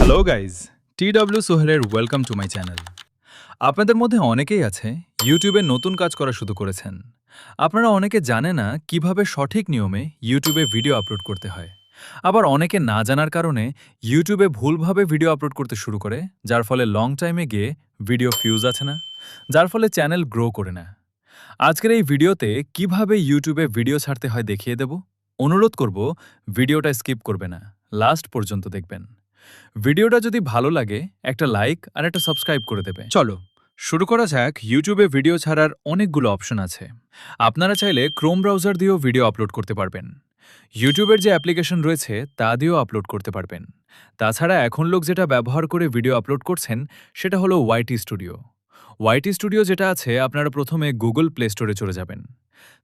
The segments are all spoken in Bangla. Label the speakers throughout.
Speaker 1: হ্যালো গাইজ, টিডব্লিউ সোহেলের ওয়েলকাম টু মাই চ্যানেল। আপনাদের মধ্যে অনেকেই আছে ইউটিউবে নতুন কাজ করা শুরু করেছেন। আপনারা অনেকে জানে না কিভাবে সঠিক নিয়মে ইউটিউবে ভিডিও আপলোড করতে হয়। আবার অনেকে না জানার কারণে ইউটিউবে ভুলভাবে ভিডিও আপলোড করতে শুরু করে, যার ফলে লং টাইমে গিয়ে ভিডিও ফিউজ আছে না, যার ফলে চ্যানেল গ্রো করে না। আজকের এই ভিডিওতে কিভাবে ইউটিউবে ভিডিও ছাড়তে হয় দেখিয়ে দেব। অনুরোধ করব ভিডিওটা স্কিপ করবে না, লাস্ট পর্যন্ত দেখবেন। ভিডিওটা যদি ভালো লাগে একটা লাইক আর একটা সাবস্ক্রাইব করে দেবে। চলো শুরু করা যাক। ইউটিউবে ভিডিও ছাড়ার অনেকগুলো অপশন আছে। আপনারা চাইলে ক্রোম ব্রাউজার দিয়েও ভিডিও আপলোড করতে পারবেন। ইউটিউবের যে অ্যাপ্লিকেশন রয়েছে তা দিয়েও আপলোড করতে পারবেন। তাছাড়া এখন লোক যেটা ব্যবহার করে ভিডিও আপলোড করছেন সেটা হলো ওয়াইটি স্টুডিও। ওয়াইটি স্টুডিও যেটা আছে, আপনারা প্রথমে গুগল প্লে স্টোরে চলে যাবেন।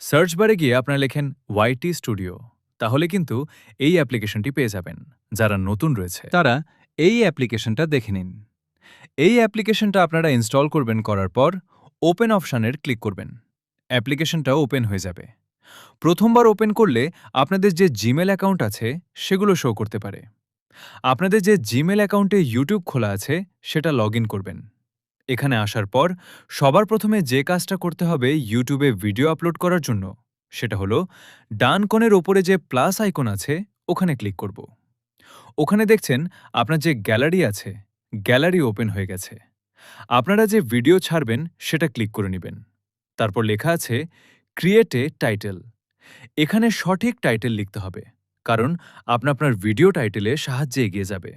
Speaker 1: সার্চ বারে গিয়ে আপনারা লেখেন ওয়াইটি স্টুডিও, তাহলে কিন্তু এই অ্যাপ্লিকেশনটি পেয়ে যাবেন। যারা নতুন রয়েছে তারা এই অ্যাপ্লিকেশনটা দেখে নিন। এই অ্যাপ্লিকেশনটা আপনারা ইনস্টল করবেন, করার পর ওপেন অপশানের ক্লিক করবেন। অ্যাপ্লিকেশনটা ওপেন হয়ে যাবে। প্রথমবার ওপেন করলে আপনাদের যে জিমেল অ্যাকাউন্ট আছে সেগুলো শো করতে পারে। আপনাদের যে জিমেল অ্যাকাউন্টে ইউটিউব খোলা আছে সেটা লগ ইন করবেন। এখানে আসার পর সবার প্রথমে যে কাজটা করতে হবে ইউটিউবে ভিডিও আপলোড করার জন্য, সেটা হলো ডান কোণের ওপরে যে প্লাস আইকন আছে ওখানে ক্লিক করব। ওখানে দেখছেন আপনার যে গ্যালারি আছে, গ্যালারি ওপেন হয়ে গেছে। আপনারা যে ভিডিও ছাড়বেন সেটা ক্লিক করে নেবেন। তারপর লেখা আছে ক্রিয়েট এ টাইটেল। এখানে সঠিক টাইটেল লিখতে হবে, কারণ আপনার ভিডিও টাইটেলে সাহায্যে এগিয়ে যাবে।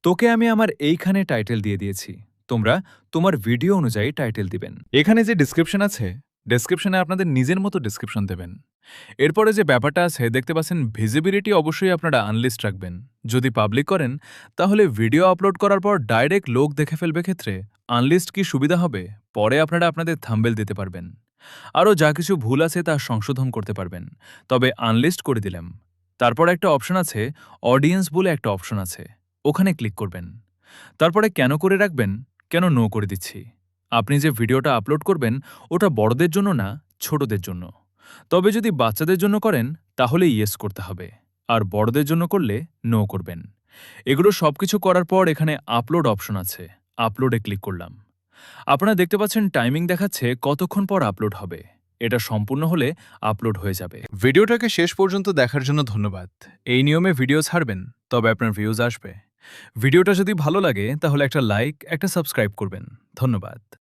Speaker 1: তোকে আমি আমার এইখানে টাইটেল দিয়ে দিয়েছি, তোমরা তোমার ভিডিও অনুযায়ী টাইটেল দিবেন। এখানে যে ডিসক্রিপশন আছে, ডেসক্রিপশনে আপনাদের নিজের মতো ডিসক্রিপশন দেবেন। এরপরে যে ব্যাপারটা আছে দেখতে পাচ্ছেন, ভিজিবিলিটি অবশ্যই আপনারা আনলিস্ট রাখবেন। যদি পাবলিক করেন তাহলে ভিডিও আপলোড করার পর ডাইরেক্ট লোক দেখে ফেলবে। ক্ষেত্রে আনলিস্ট কি সুবিধা হবে, পরে আপনারা আপনাদের থাম্বনেল দিতে পারবেন। আরও যা কিছু ভুল আছে তা সংশোধন করতে পারবেন। তবে আনলিস্ট করে দিলাম। তারপর একটা অপশন আছে, অডিয়েন্স বলে একটা অপশন আছে, ওখানে ক্লিক করবেন। তারপরে কেন করে রাখবেন, কেন নো করে দিচ্ছি। আপনি যে ভিডিওটা আপলোড করবেন ওটা বড়দের জন্য না, ছোটদের জন্য। তবে যদি বাচ্চাদের জন্য করেন তাহলে ইয়েস করতে হবে, আর বড়দের জন্য করলে নো করবেন। এগুলো সবকিছু করার পর এখানে আপলোড অপশন আছে, আপলোডে ক্লিক করলাম। আপনারা দেখতে পাচ্ছেন টাইমিং দেখাচ্ছে কতক্ষণ পর আপলোড হবে। এটা সম্পূর্ণ হলে আপলোড হয়ে যাবে। ভিডিওটাকে শেষ পর্যন্ত দেখার জন্য ধন্যবাদ। এই নিয়মে ভিডিও ছাড়বেন, তবে আপনার ভিউজ আসবে। ভিডিওটা যদি ভালো লাগে তাহলে একটা লাইক, একটা সাবস্ক্রাইব করবেন। ধন্যবাদ।